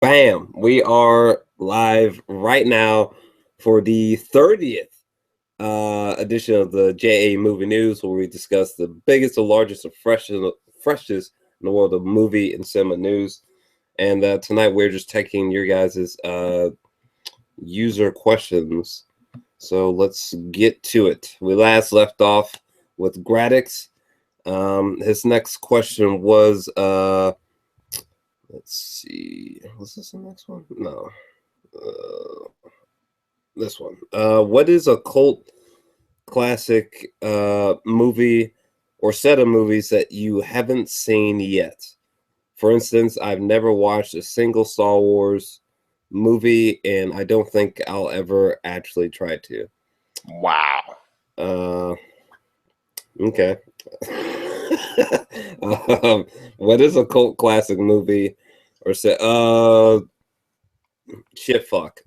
Bam! We are live right now for the 30th edition of the JA Movie News, where we discuss the biggest, the largest, the freshest in the world of movie and cinema news. And tonight we're just taking your guys' user questions. So let's get to it. We last left off with Gradix. His next question was let's see. Was this the next one? No. This one. What is a cult classic movie or set of movies that you haven't seen yet? For instance, I've never watched a single Star Wars movie, and I don't think I'll ever actually try to. Wow. Okay. What is a cult classic movie or set? Shit, fuck.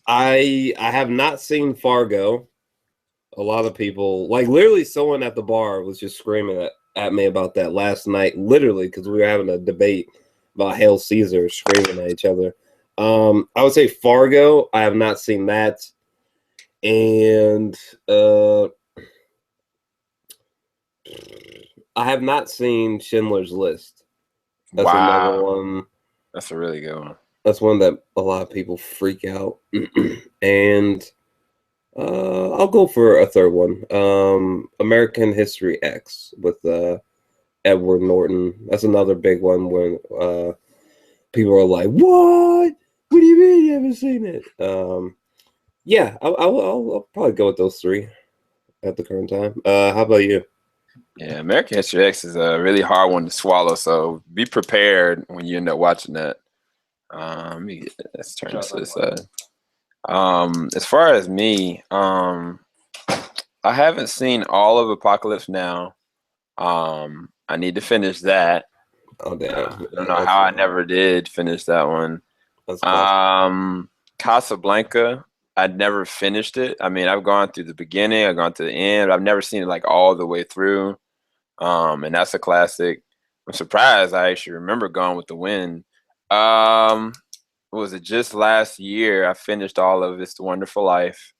I have not seen Fargo. A lot of people, like literally, someone at the bar was just screaming at me about that last night. Literally, because we were having a debate about Hail Caesar, screaming at each other. I would say Fargo. I have not seen that, and I have not seen Schindler's List. That's another one. That's a really good one. That's one that a lot of people freak out. And I'll go for a third one. American History X with Edward Norton. That's another big one when people are like, "What? What do you mean you haven't seen it?" Yeah, I'll probably go with those three at the current time. How about you? Yeah, American History X is a really hard one to swallow, so be prepared when you end up watching that. Let's turn this to the side. As far as me, I haven't seen all of Apocalypse Now. I need to finish that. Oh damn! I don't know how I never did finish that one. That's classic. Casablanca, I'd never finished it. I mean, I've gone through the beginning, I've gone to the end. I've never seen it like all the way through. And that's a classic. I'm surprised I actually remember Gone with the Wind. Was it just last year I finished all of It's the Wonderful Life.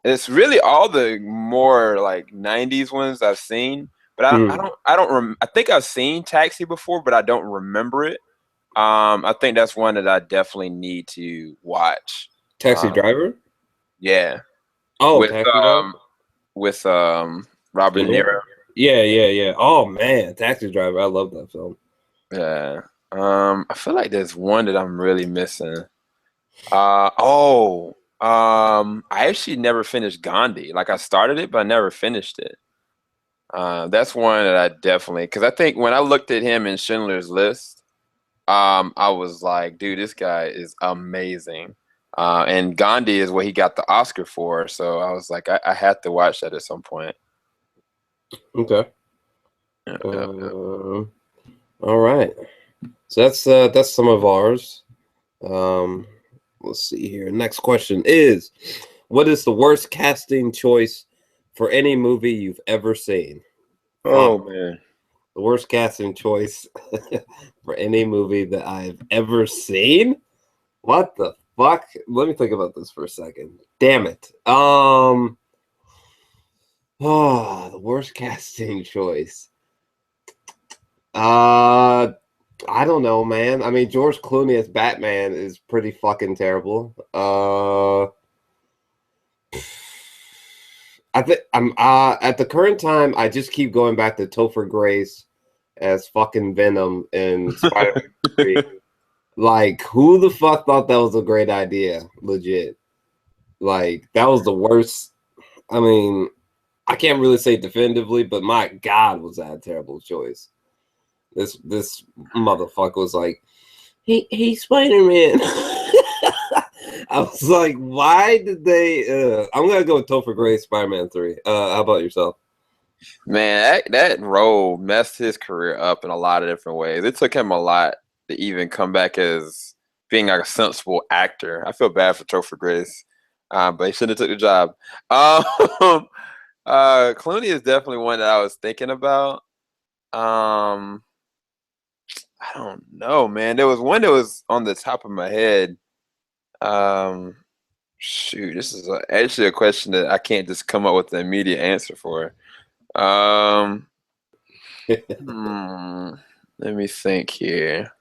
It's really all the more like 90s ones I've seen, but I think I've seen Taxi before, but I don't remember it. I think that's one that I definitely need to watch. Taxi Driver? Yeah. Oh, with Taxi Driver? With Robert De Niro. Yeah. Oh man, Taxi Driver. I love that film. Yeah. I feel like there's one that I'm really missing. I actually never finished Gandhi. Like I started it, but I never finished it. That's one that I definitely, because I think when I looked at him in Schindler's List, I was like, dude, this guy is amazing. And Gandhi is what he got the Oscar for. So I was like, I had to watch that at some point. Okay. Yeah. All right. So that's some of ours. Let's see here. Next question is, what is the worst casting choice for any movie you've ever seen? Oh man. The worst casting choice for any movie that I've ever seen? What the fuck? Let me think about this for a second. Damn it. The worst casting choice. I don't know, man. I mean, George Clooney as Batman is pretty fucking terrible. I think I'm at the current time. I just keep going back to Topher Grace as fucking Venom in Spider-Man 3. Like, who the fuck thought that was a great idea? Legit. Like, that was the worst. I mean, I can't really say definitively, but my God, was that a terrible choice. This motherfucker was like, hey, Spider-Man. I was like, why did they? I'm gonna go with Topher Grace, Spider-Man 3. How about yourself? Man, that role messed his career up in a lot of different ways. It took him a lot to even come back as being like a sensible actor. I feel bad for Topher Grace, but he shouldn't have took the job. Clooney is definitely one that I was thinking about. I don't know, man. There was one that was on the top of my head. Shoot, this is actually a question that I can't just come up with an immediate answer for. Um, hmm, let me think here.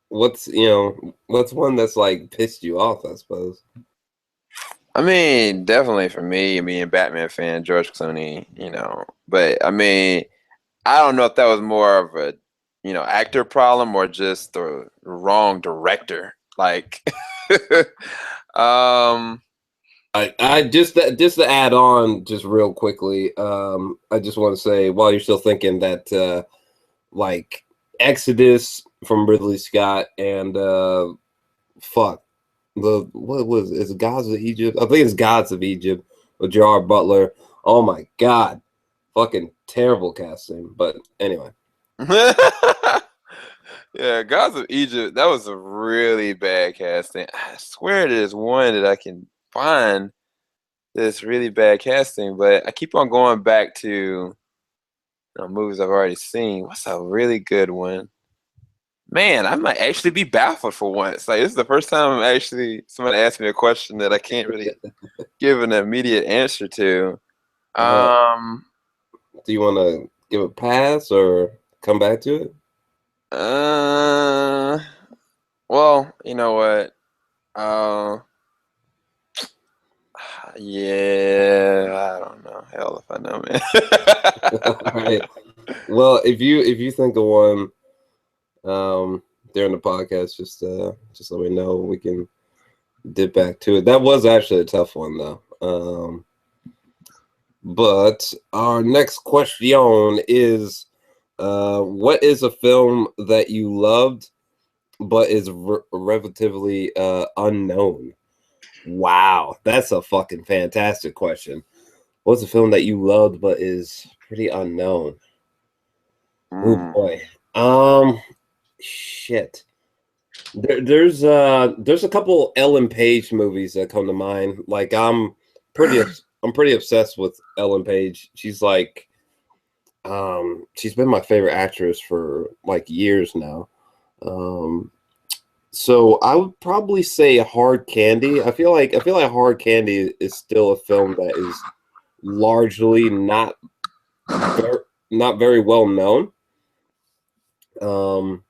What's what's one that's like pissed you off, I suppose. I mean, definitely for me, being Batman fan, George Clooney, but I mean, I don't know if that was more of a, actor problem or just the wrong director. Like, um, I just to add on just real quickly, I just want to say while you're still thinking that like Exodus from Ridley Scott and fuck what was it? Is it Gods of Egypt? I think it's Gods of Egypt with Gerard Butler. Oh my god, fucking terrible casting. But anyway, yeah, Gods of Egypt, that was a really bad casting. I swear there's one that I can find that's really bad casting, but I keep on going back to movies I've already seen. What's a really good one? Man, I might actually be baffled for once. Like, this is the first time actually somebody asked me a question that I can't really give an immediate answer to. uh, Um, do you want to give a pass or come back to it? uh, well, you know what? Uh, yeah, I don't know. Hell if I know, All man. right. Well, if you think of one during the podcast, just let me know. We can dip back to it. That was actually a tough one though. But our next question is, what is a film that you loved but is relatively unknown? Wow, that's a fucking fantastic question. What's a film that you loved but is pretty unknown? Oh Mm. boy. Shit. There's a couple Ellen Page movies that come to mind. Like I'm pretty obsessed with Ellen Page. She's like she's been my favorite actress for like years now. Um so I would probably say Hard Candy. I feel like Hard Candy is still a film that is largely very not very well known. Um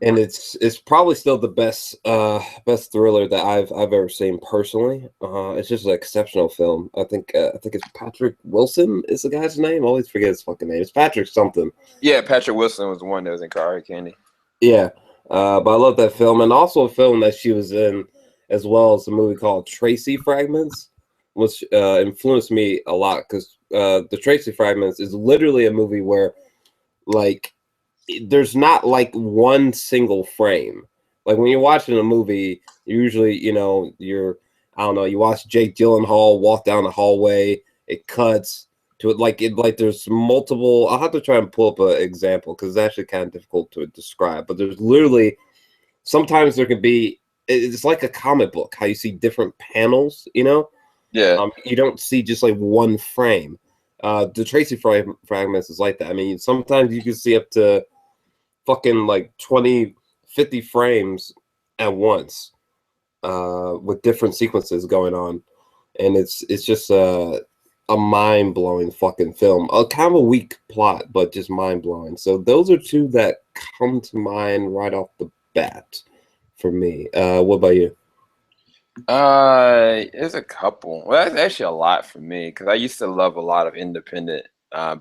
and it's probably still the best thriller that I've ever seen personally. It's just an exceptional film. I think it's Patrick Wilson is the guy's name. I always forget his fucking name. It's Patrick something. Yeah, Patrick Wilson was the one that was in Car Candy. Yeah, but I love that film, and also a film that she was in as well as a movie called Tracy Fragments, which influenced me a lot because the Tracy Fragments is literally a movie where like there's not like one single frame. Like when you're watching a movie, usually, you're I don't know, you watch Jake Gyllenhaal walk down the hallway, it cuts to it like there's multiple. I'll have to try and pull up an example because it's actually kind of difficult to describe. But there's literally sometimes there could be it's like a comic book, how you see different panels, Yeah. you don't see just like one frame. The Tracy fragments is like that. I mean, sometimes you can see up to fucking like 20, 50 frames at once with different sequences going on. And it's just a mind-blowing fucking film. A kind of a weak plot, but just mind-blowing. So those are two that come to mind right off the bat for me. What about you? There's a couple. Well, that's actually a lot for me because I used to love a lot of independent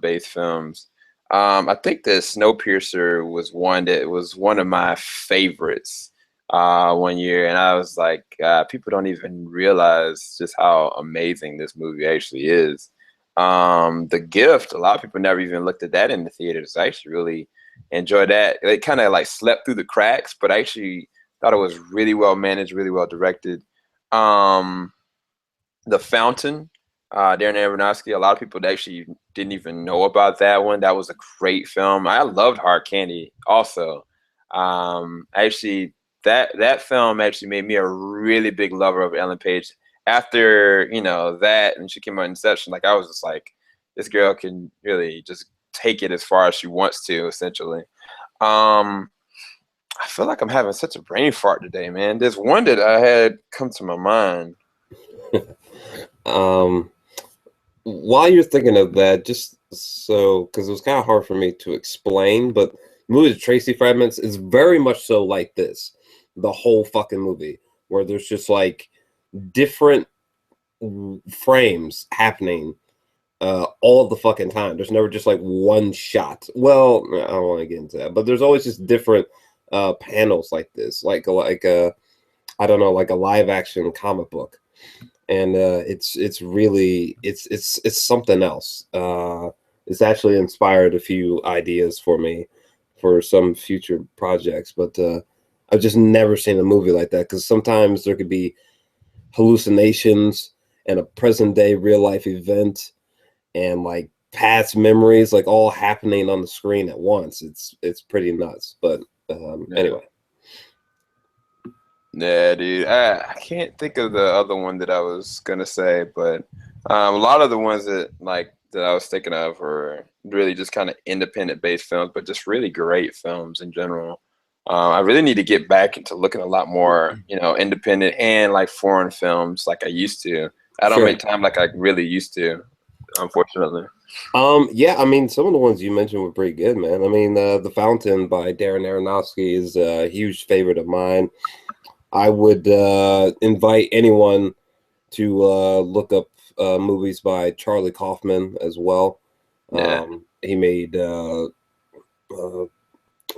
based films. I think that Snowpiercer was one that was one of my favorites one year, and I was like, people don't even realize just how amazing this movie actually is. The Gift, a lot of people never even looked at that in the theaters. I actually really enjoyed that. It kind of like slept through the cracks, but I actually thought it was really well managed, really well directed. Um, The Fountain, Darren Aronofsky. A lot of people actually didn't even know about that one. That was a great film. I loved Hard Candy also. Actually, that film actually made me a really big lover of Ellen Page. After that, and she came out in Inception, like I was just like, this girl can really just take it as far as she wants to, essentially. I feel like I'm having such a brain fart today, man. There's one that I had come to my mind. While you're thinking of that, just so, because it was kind of hard for me to explain, but the movie Tracy Fragments is very much so like this. The whole fucking movie, where there's just like different frames happening all the fucking time. There's never just like one shot. Well, I don't want to get into that, but there's always just different panels like this, like a I don't know, like a live action comic book, and it's really it's something else. It's actually inspired a few ideas for me for some future projects, but I've just never seen a movie like that, because sometimes there could be hallucinations and a present day real life event and like past memories like all happening on the screen at once. It's pretty nuts. But anyway. Yeah, dude. I can't think of the other one that I was gonna say, but a lot of the ones that I was thinking of were really just kind of independent based films, but just really great films in general. I really need to get back into looking a lot more, independent and like foreign films like I used to. I don't make time like I really used to, unfortunately. Yeah, I mean, some of the ones you mentioned were pretty good, man. I mean, The Fountain by Darren Aronofsky is a huge favorite of mine. I would invite anyone to look up movies by Charlie Kaufman as well. Yeah. He made, I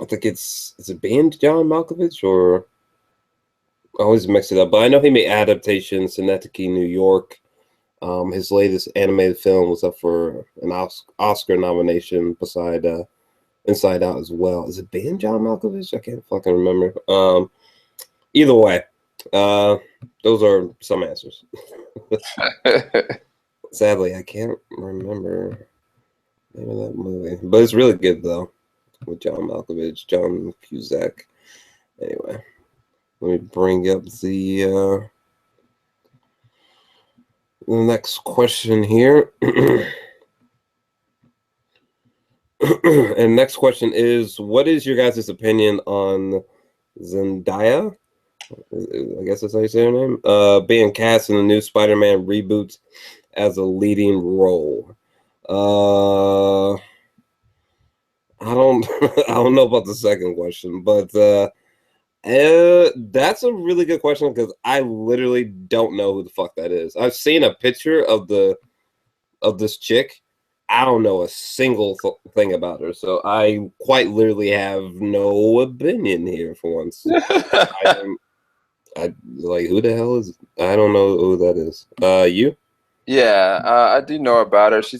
think it's it band John Malkovich, or I always mix it up, but I know he made Adaptation, Synecdoche, New York. His latest animated film was up for an Oscar nomination beside Inside Out as well. Is it band John Malkovich? I can't fucking remember. Either way, those are some answers. Sadly, I can't remember the name of that movie, but it's really good though, with John Malkovich, John Cusack. Anyway, let me bring up the next question here. And next question is, what is your guys' opinion on Zendaya? I guess that's how you say her name. Being cast in the new Spider-Man reboots as a leading role. I don't I don't know about the second question, but that's a really good question, because I literally don't know who the fuck that is. I've seen a picture of this chick. I don't know a single thing about her, so I quite literally have no opinion here for once. I like, who the hell is? I don't know who that is. You? Yeah, I do know about her. She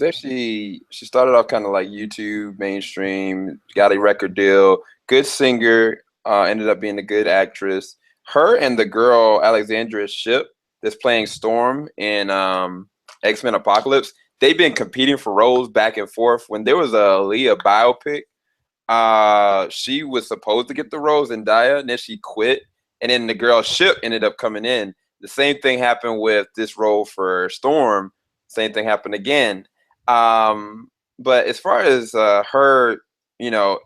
started off kind of like YouTube mainstream, got a record deal, good singer, ended up being a good actress. Her and the girl Alexandria Shipp that's playing Storm in X-Men Apocalypse, they've been competing for roles back and forth. When there was a Leah biopic, she was supposed to get the role, Zendaya, and then she quit. And then the girl Shipp ended up coming in. The same thing happened with this role for Storm. Same thing happened again. But as far as her,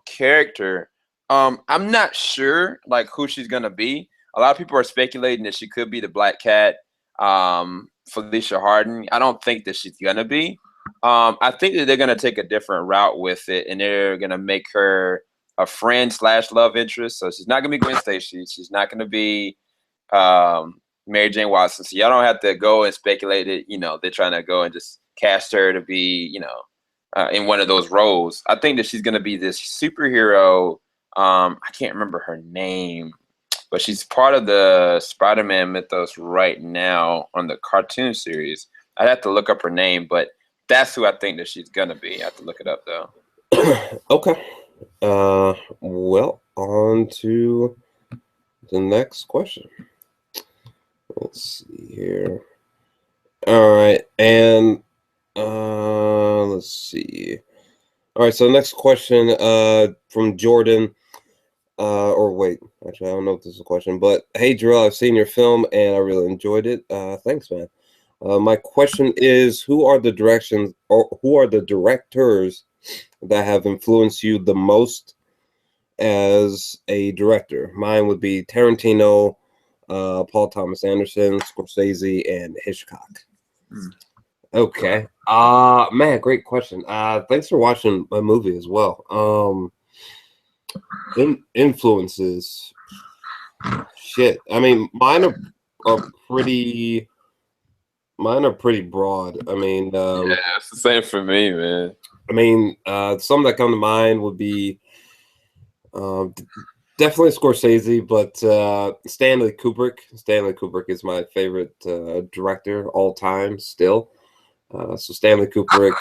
character, I'm not sure like who she's gonna be. A lot of people are speculating that she could be the Black Cat, Felicia Harden. I don't think that she's gonna be. I think that they're gonna take a different route with it, and they're gonna make her a friend / love interest. So she's not gonna be Gwen Stacy. She's not gonna be Mary Jane Watson. So y'all don't have to go and speculate that, they're trying to go and just cast her to be, in one of those roles. I think that she's gonna be this superhero. I can't remember her name, but she's part of the Spider-Man mythos right now on the cartoon series. I'd have to look up her name, but that's who I think that she's gonna be. I have to look it up though. Okay. Well, on to the next question. Let's see here. All right, and let's see. All right, so next question from Jordan. Or wait, actually, I don't know if this is a question, but hey, Jor-El, I've seen your film and I really enjoyed it. Thanks, man. My question is, who are the directors that have influenced you the most as a director. Mine would be Tarantino, Paul Thomas Anderson, Scorsese, and Hitchcock. Okay. Man, great question. Thanks for watching my movie as well. Influences. Shit. I mean, are pretty broad. I mean, Yeah, it's the same for me, man. I mean, some that come to mind would be definitely Scorsese, but Stanley Kubrick. Stanley Kubrick is my favorite director all time still. So Stanley Kubrick,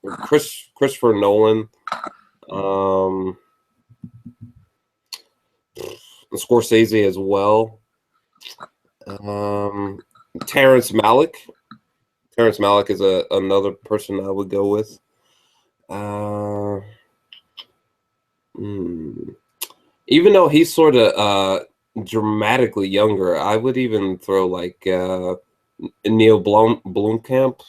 Christopher Nolan, Scorsese as well. Terrence Malick. Terrence Malick is another person I would go with. Even though he's sort of dramatically younger, I would even throw like Neil Blomkamp,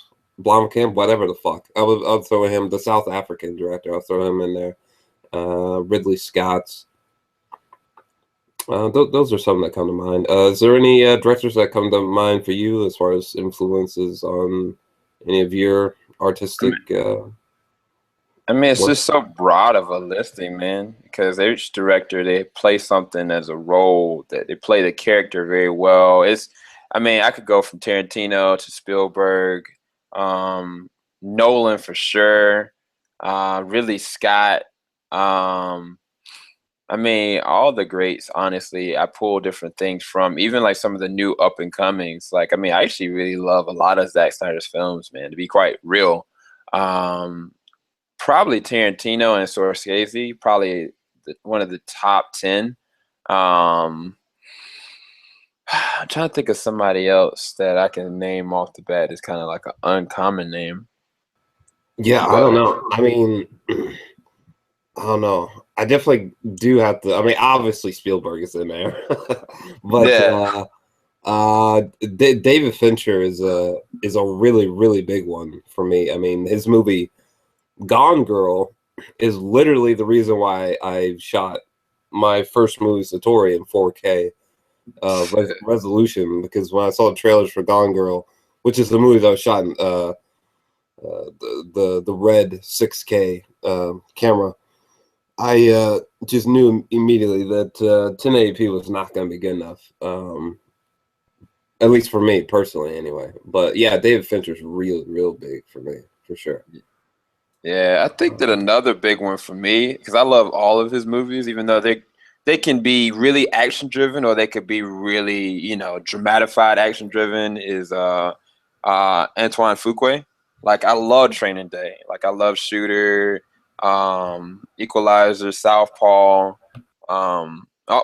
whatever the fuck. I'll throw him, the South African director. I'll throw him in there. Ridley Scott's. Those are some that come to mind. Is there any directors that come to mind for you as far as influences on any of your artistic? I mean, it's just so broad of a listing, man, because each director, they play something as a role, that they play the character very well. I mean, I could go from Tarantino to Spielberg, Nolan for sure, Ridley Scott. I mean, all the greats, honestly, I pull different things from, even like some of the new up and comings. Like, I mean, I actually really love a lot of Zack Snyder's films, man, to be quite real. Probably Tarantino and Scorsese, probably one of the top 10. I'm trying to think of somebody else that I can name off the bat. It's kind of like an uncommon name. Yeah, I don't know. I mean, I don't know. I definitely do have to. I mean, obviously Spielberg is in there, but David Fincher is a really, really big one for me. I mean, his movie Gone Girl is literally the reason why I shot my first movie Satori in 4K resolution, because when I saw the trailers for Gone Girl, which is the movie that was shot in the red 6K camera, I just knew immediately that 1080p was not going to be good enough. At least for me personally, anyway. But yeah, David Fincher's real big for me, for sure. Yeah, I think that another big one for me, because I love all of his movies, even though they can be really action driven or they could be really, dramatified action driven, is Antoine Fuqua. Like, I love Training Day. Like, I love Shooter, Equalizer, Southpaw.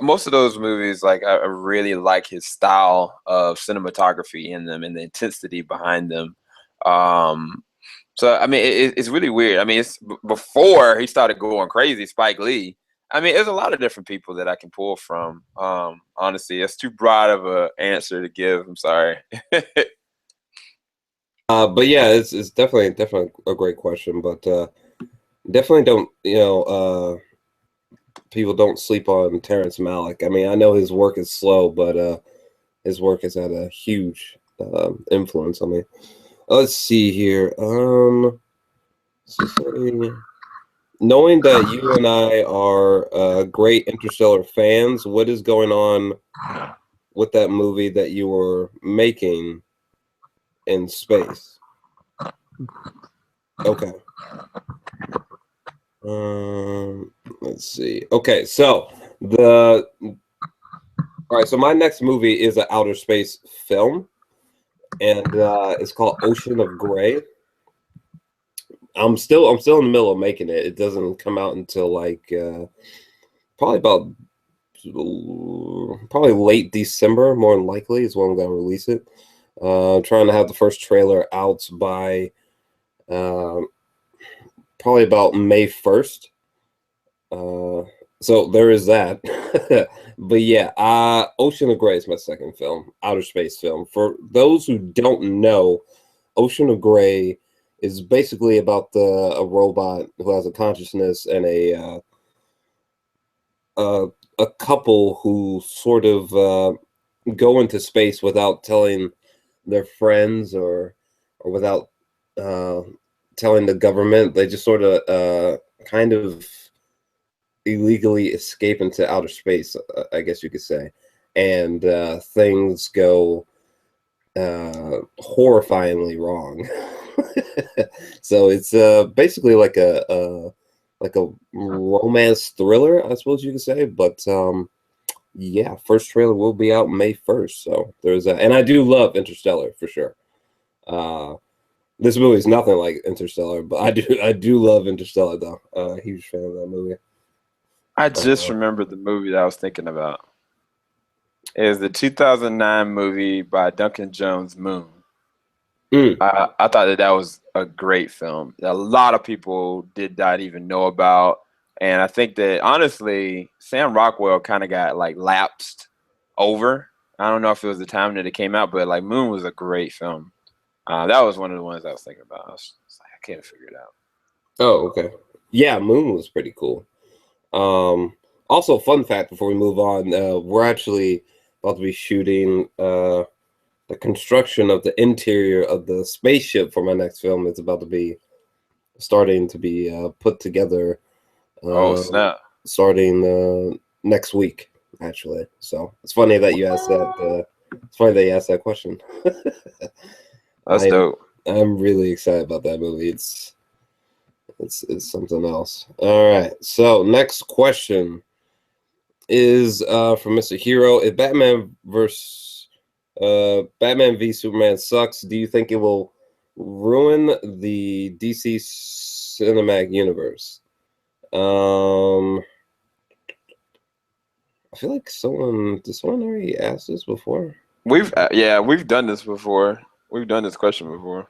Most of those movies, like, I really like his style of cinematography in them and the intensity behind them. So, I mean, it's really weird. I mean, it's before he started going crazy, Spike Lee. I mean, there's a lot of different people that I can pull from. Honestly, it's too broad of an answer to give. I'm sorry. But yeah, it's definitely a great question. But definitely don't, people don't sleep on Terrence Malick. I mean, I know his work is slow, but his work has had a huge influence on me. Let's see here. Knowing that you and I are great Interstellar fans, what is going on with that movie that you were making in space? Okay. Let's see. Okay, so all right. So my next movie is an outer space film, and it's called Ocean of Grey. I'm still in the middle of making it. It doesn't come out until like probably late December, more than likely, is when I'm gonna release it. Trying to have the first trailer out by probably about May 1st. So there is that. But yeah, Ocean of Grey is my second film, outer space film. For those who don't know, Ocean of Grey is basically about a robot who has a consciousness and a couple who sort of go into space without telling their friends or without telling the government. They just sort of kind of illegally escape into outer space, I guess you could say, and things go horrifyingly wrong. So it's basically like a romance thriller, I suppose you could say. But yeah, first trailer will be out May 1st. So there's and I do love Interstellar for sure. This movie is nothing like Interstellar, but I do love Interstellar though. Huge fan of that movie. I just remembered the movie that I was thinking about. It is the 2009 movie by Duncan Jones, Moon. I thought that was a great film that a lot of people did not even know about. And I think that, honestly, Sam Rockwell kind of got, like, lapsed over. I don't know if it was the time that it came out, but, like, Moon was a great film. That was one of the ones I was thinking about. I was like, I can't figure it out. Oh, okay. Yeah, Moon was pretty cool. Also, fun fact before we move on, we're actually about to be shooting the construction of the interior of the spaceship for my next film. It's about to be starting to be put together. Oh, snap. Starting next week, actually. So it's funny that you asked that. It's funny that you asked that question. That's dope. I'm really excited about that movie. It's something else. All right. So next question is from Mr. Hero. If Batman v Superman sucks, do you think it will ruin the DC cinematic universe? I feel like someone already asked this before? We've done this before. We've done this question before.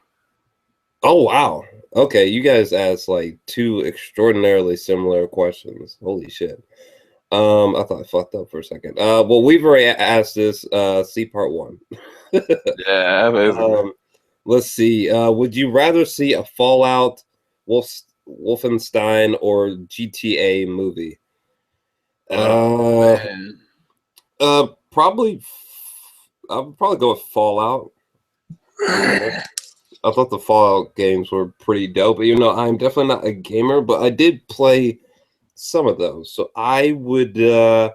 Oh wow. Okay, you guys asked like two extraordinarily similar questions. Holy shit. I thought I fucked up for a second. Well, we've already asked this. See part 1. Yeah. Let's see. Would you rather see a Fallout, Wolfenstein, or GTA movie? Probably. I would probably go with Fallout. I thought the Fallout games were pretty dope. But, I'm definitely not a gamer, but I did play some of those. So I would. I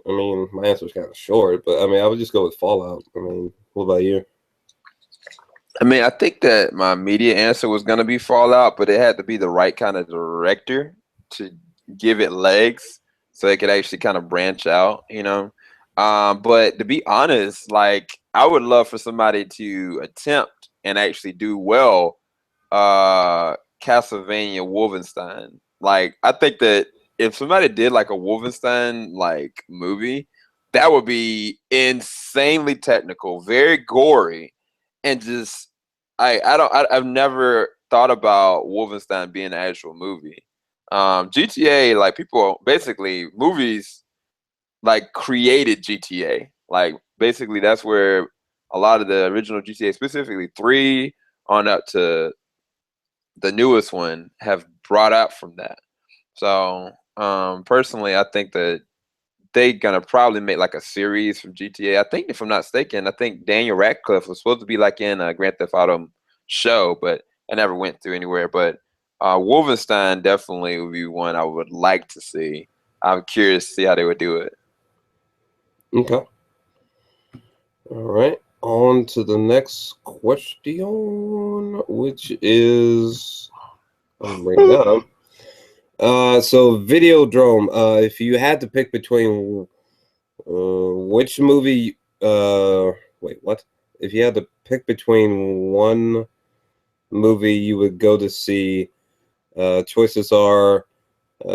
mean, my answer is kind of short, but I mean, I would just go with Fallout. I mean, what about you? I mean, I think that my immediate answer was going to be Fallout, but it had to be the right kind of director to give it legs so it could actually kind of branch out, But to be honest, like, I would love for somebody to attempt and actually do well Castlevania Wolfenstein. Like, I think that if somebody did like a Wolfenstein like movie, that would be insanely technical, very gory, and just I've never thought about Wolfenstein being an actual movie. GTA, like, people basically, movies like created GTA. Like, basically that's where a lot of the original GTA, specifically 3 on up to the newest one, have brought up from that. So personally, I think that they're gonna probably make like a series from GTA. I think, if I'm not mistaken, I think Daniel Radcliffe was supposed to be like in a Grand Theft Auto show, but I never went through anywhere. But Wolfenstein definitely would be one I would like to see. I'm curious to see how they would do it. Okay. All right. On to the next question, which is I'll bring that up. So Videodrome, if you had to pick between which movie, wait, what? If you had to pick between one movie you would go to see, choices are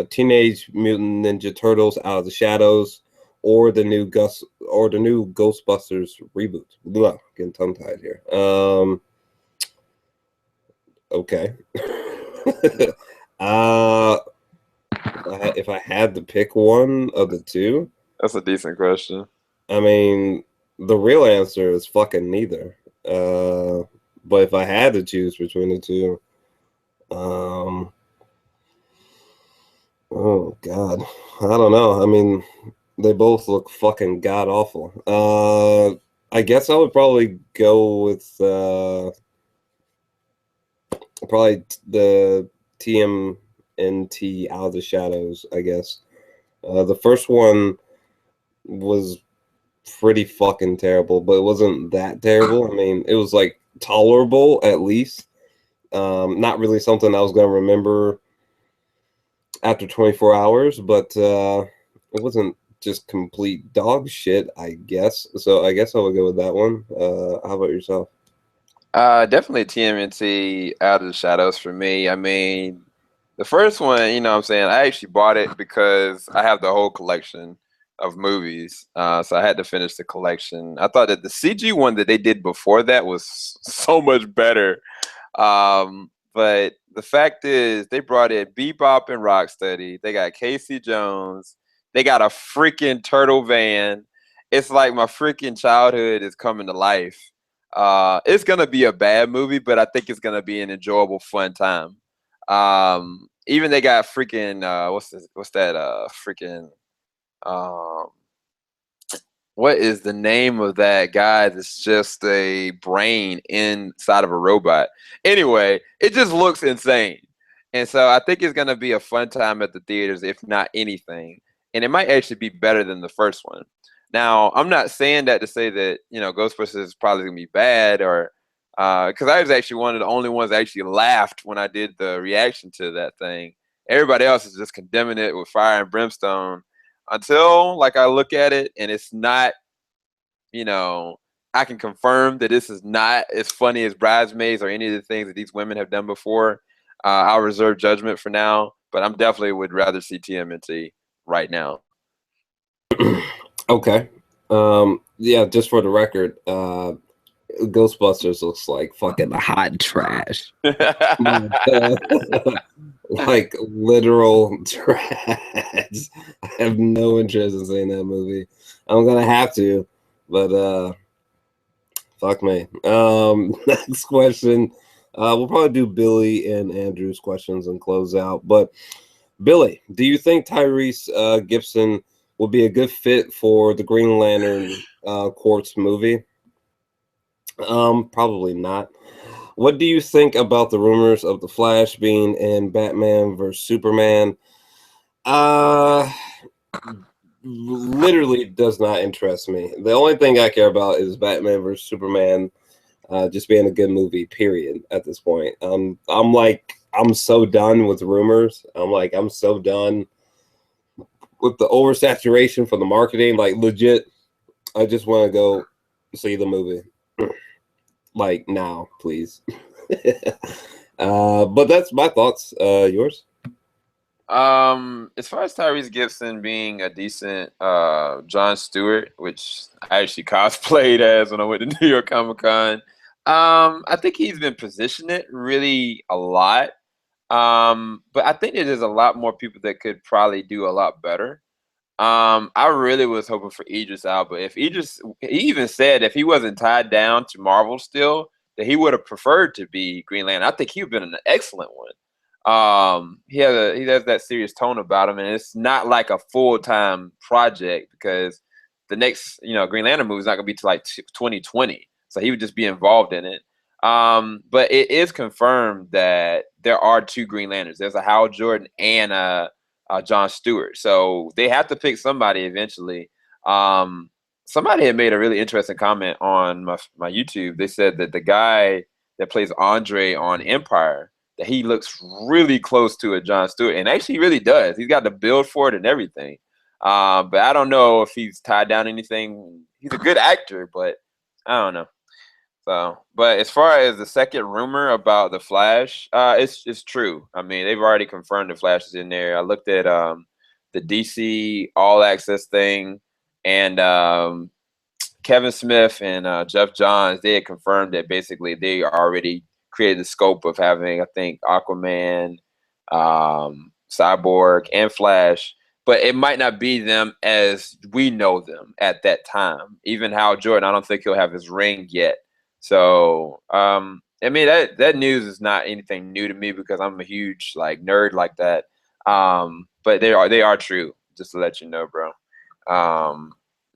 Teenage Mutant Ninja Turtles Out of the Shadows, or the new Ghostbusters reboot. Blah, getting tongue tied here. Okay. If I had to pick one of the two, that's a decent question. I mean, the real answer is fucking neither. But if I had to choose between the two, oh God, I don't know. I mean, they both look fucking god awful. I guess I would probably go with probably the TMNT Out of the Shadows. I guess the first one was pretty fucking terrible, but it wasn't that terrible. I mean, it was like tolerable at least. Not really something I was gonna remember after 24 hours, but it wasn't just complete dog shit, I guess. So I guess I would go with that one. How about yourself? Definitely TMNT Out of the Shadows for me. I mean, the first one, you know what I'm saying, I actually bought it because I have the whole collection of movies. So I had to finish the collection. I thought that the CG one that they did before that was so much better. But the fact is, they brought in Bebop and Rocksteady. They got Casey Jones. They got a freaking turtle van. It's like my freaking childhood is coming to life. It's gonna be a bad movie, but I think it's gonna be an enjoyable, fun time. Even they got freaking what's that freaking um what is the name of that guy that's just a brain inside of a robot? Anyway, it just looks insane. And so I think it's going to be a fun time at the theaters, if not anything. And it might actually be better than the first one. Now, I'm not saying that to say that, you know, Ghostbusters is probably going to be bad or because I was actually one of the only ones that actually laughed when I did the reaction to that thing. Everybody else is just condemning it with fire and brimstone until like I look at it and it's not, you know, I can confirm that this is not as funny as Bridesmaids or any of the things that these women have done before. I'll reserve judgment for now, but I'm definitely would rather see TMNT right now. Okay. Yeah, just for the record, Ghostbusters looks like fucking hot trash. Like literal trash. I have no interest in seeing that movie. I'm gonna have to, but fuck me. Next question. We'll probably do Billy and Andrew's questions and close out. But Billy, do you think Tyrese Gibson will be a good fit for the Green Lantern Quartz movie? Probably not. What do you think about the rumors of the Flash being in Batman versus Superman? Literally does not interest me. The only thing I care about is Batman versus Superman, just being a good movie. Period. At this point, I'm so done with rumors. I'm so done with the oversaturation for the marketing. Like legit, I just want to go see the movie. Like now, please. But that's my thoughts. Yours? As far as Tyrese Gibson being a decent Jon Stewart, which I actually cosplayed as when I went to New York Comic Con, I think he's been positioned it really a lot. But I think that there's a lot more people that could probably do a lot better. I really was hoping for Idris Elba. He even said if he wasn't tied down to Marvel still, that he would have preferred to be Green Lantern. I think he would have been an excellent one. He has that serious tone about him, and it's not like a full-time project because the next Green Lantern movie is not gonna be till like 2020, so he would just be involved in it. But it is confirmed that there are two Green Lanterns. There's a Hal Jordan and a Jon Stewart. So they have to pick somebody eventually. Somebody had made a really interesting comment on my YouTube. They said that the guy that plays Andre on Empire, that he looks really close to a Jon Stewart, and actually he really does. He's got the build for it and everything. But I don't know if he's tied down anything. He's a good actor, but I don't know. So, but as far as the second rumor about the Flash, it's true. I mean, they've already confirmed the Flash is in there. I looked at the DC All Access thing, and Kevin Smith and Jeff Johns, they had confirmed that basically they already created the scope of having, I think, Aquaman, Cyborg, and Flash. But it might not be them as we know them at that time. Even Hal Jordan, I don't think he'll have his ring yet. So I mean that news is not anything new to me because I'm a huge like nerd like that. But they are true. Just to let you know, bro.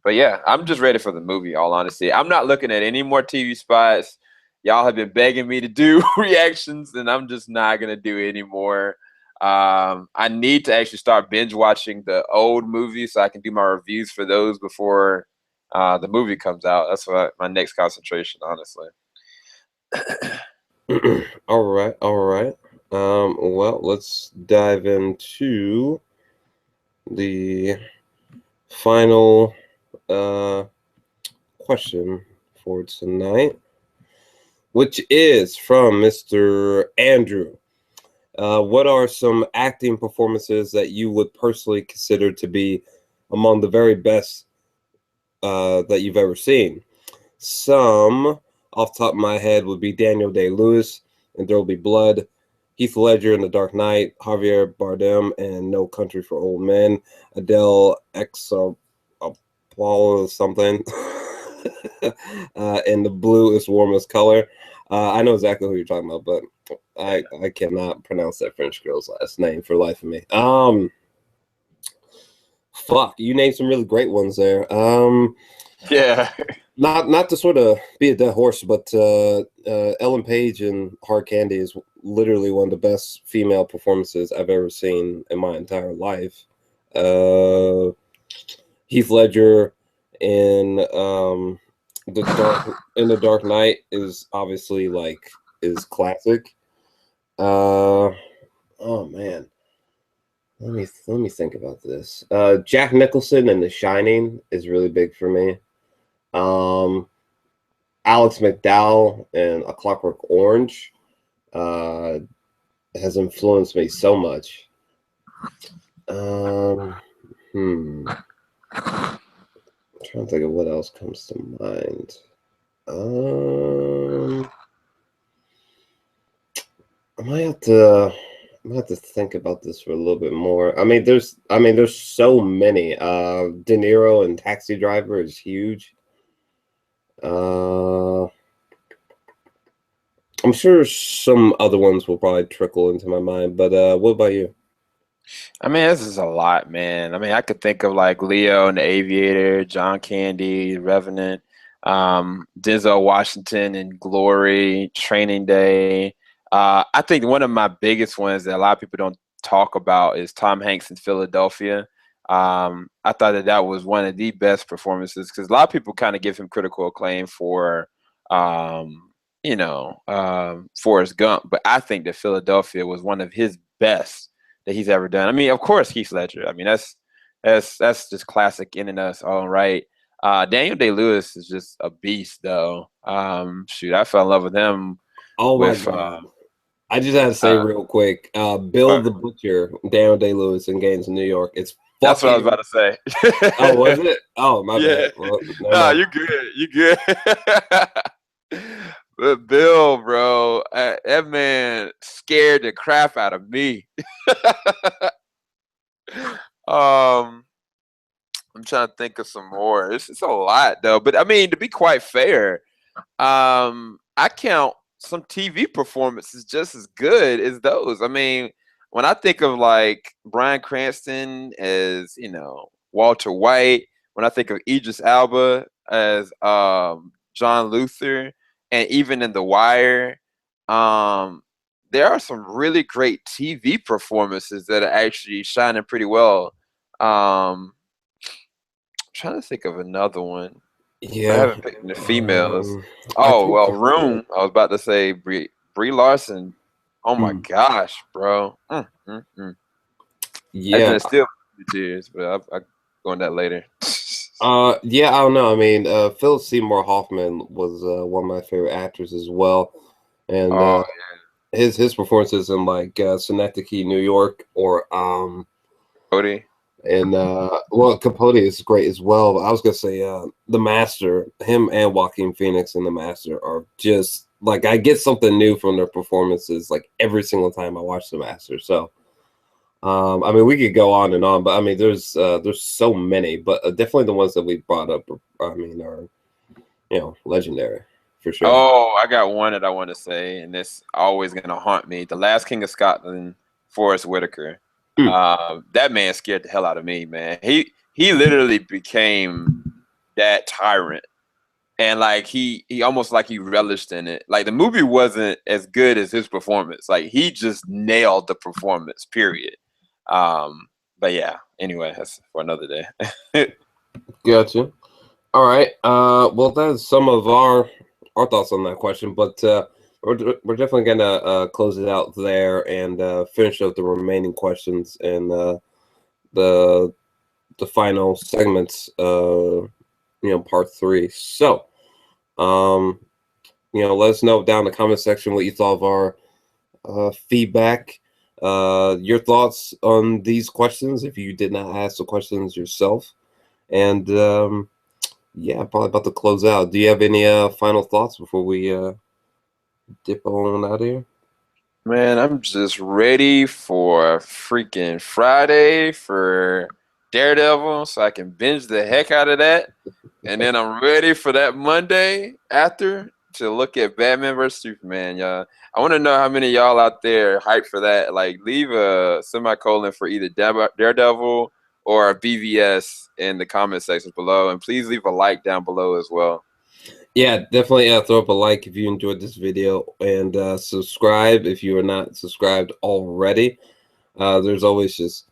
But yeah, I'm just ready for the movie. All honesty, I'm not looking at any more TV spots. Y'all have been begging me to do reactions, and I'm just not gonna do it anymore. I need to actually start binge watching the old movies so I can do my reviews for those before the movie comes out. That's what my next concentration, honestly. All right, all right. Well, let's dive into the final question for tonight, which is from Mr. Andrew. What are some acting performances that you would personally consider to be among the very best that you've ever seen? Some, off the top of my head, would be Daniel Day-Lewis in There Will Be Blood, Heath Ledger in The Dark Knight, Javier Bardem in No Country for Old Men, Adele Exarchopoulos or something, and The Blue is Warmest Color. I know exactly who you're talking about, but I cannot pronounce that French girl's last name for the life of me. Fuck, you named some really great ones there. Yeah. Not to sort of be a dead horse, but Ellen Page in Hard Candy is literally one of the best female performances I've ever seen in my entire life. Heath Ledger in the Dark Knight is obviously is classic. Oh man, let me think about this. Jack Nicholson in The Shining is really big for me. Alex McDowell in A Clockwork Orange has influenced me so much. I'm trying to think of what else comes to mind. I might have to think about this for a little bit more. I mean, there's so many. De Niro in Taxi Driver is huge. I'm sure some other ones will probably trickle into my mind, but what about you? I mean, this is a lot, man. I mean, I could think of like Leo and the Aviator, John Candy, Revenant, Denzel Washington in Glory, Training Day. I think one of my biggest ones that a lot of people don't talk about is Tom Hanks in Philadelphia. I thought that was one of the best performances because a lot of people kind of give him critical acclaim for, Forrest Gump, but I think that Philadelphia was one of his best that he's ever done. I mean, of course, Heath Ledger. I mean, that's just classic in and of its own right. Daniel Day-Lewis is just a beast, though. Shoot, I fell in love with him. Oh my god! I just had to say real quick, Bill the Butcher, Daniel Day-Lewis in Gangs of New York. It's that's what I was about to say. Oh, was it? Oh, my bad. Well, no, you're good. You're good. But Bill, bro, that man scared the crap out of me. I'm trying to think of some more. It's a lot though, but I mean, to be quite fair, I count some TV performances just as good as those. I mean, when I think of like Bryan Cranston as Walter White, when I think of Idris Elba as John Luther, and even in The Wire, there are some really great TV performances that are actually shining pretty well. I'm trying to think of another one. Yeah, I haven't picked the females. Room. I was about to say Brie Larson. Oh my gosh, bro. Yeah, still tears, but I'll go on that later. yeah, I don't know. I mean, Philip Seymour Hoffman was one of my favorite actors as well, and his performances in like Synecdoche, New York, or Cody. And Capote is great as well. But I was gonna say The Master, him and Joaquin Phoenix in The Master are just like I get something new from their performances like every single time I watch The Master. So I mean we could go on and on, but I mean there's so many, but definitely the ones that we brought up are legendary for sure. Oh, I got one that I want to say, and it's always gonna haunt me. The Last King of Scotland, Forrest Whitaker. Hmm. That man scared the hell out of me, man. He literally became that tyrant, and like he almost like he relished in it. Like the movie wasn't as good as his performance. Like he just nailed the performance. Period. But yeah. Anyway, that's for another day. Gotcha. All right. Well, that's some of our thoughts on that question, but we're definitely gonna close it out there and finish up the remaining questions and the final segments. Part 3. So, let us know down in the comment section what you thought of our feedback. Your thoughts on these questions if you did not ask the questions yourself, and yeah, probably about to close out. Do you have any final thoughts before we dip on out of here? Man, I'm just ready for freaking Friday for Daredevil so I can binge the heck out of that. And then I'm ready for that Monday after to look at Batman vs. Superman, y'all. I want to know how many of y'all out there hyped for that. Like, leave a semicolon for either Daredevil or BVS in the comment sections below. And please leave a like down below as well. Yeah, definitely throw up a like if you enjoyed this video, and subscribe if you are not subscribed already. There's always just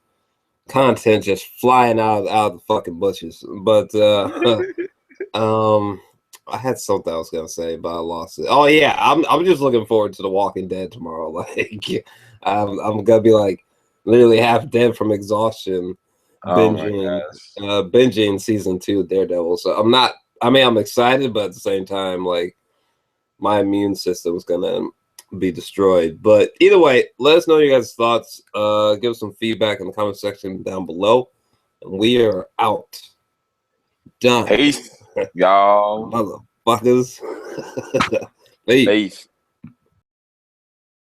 content just flying out of the fucking bushes. But I had something I was gonna say, but I lost it. Oh yeah, I'm just looking forward to The Walking Dead tomorrow. Like, I'm gonna be like literally half dead from exhaustion, Oh my gosh. binging season 2 of Daredevil. So I'm excited, but at the same time, like, my immune system's gonna be destroyed. But either way, let us know your guys' thoughts. Give us some feedback in the comment section down below. And we are out. Done. Peace, y'all. Motherfuckers. Peace. Peace.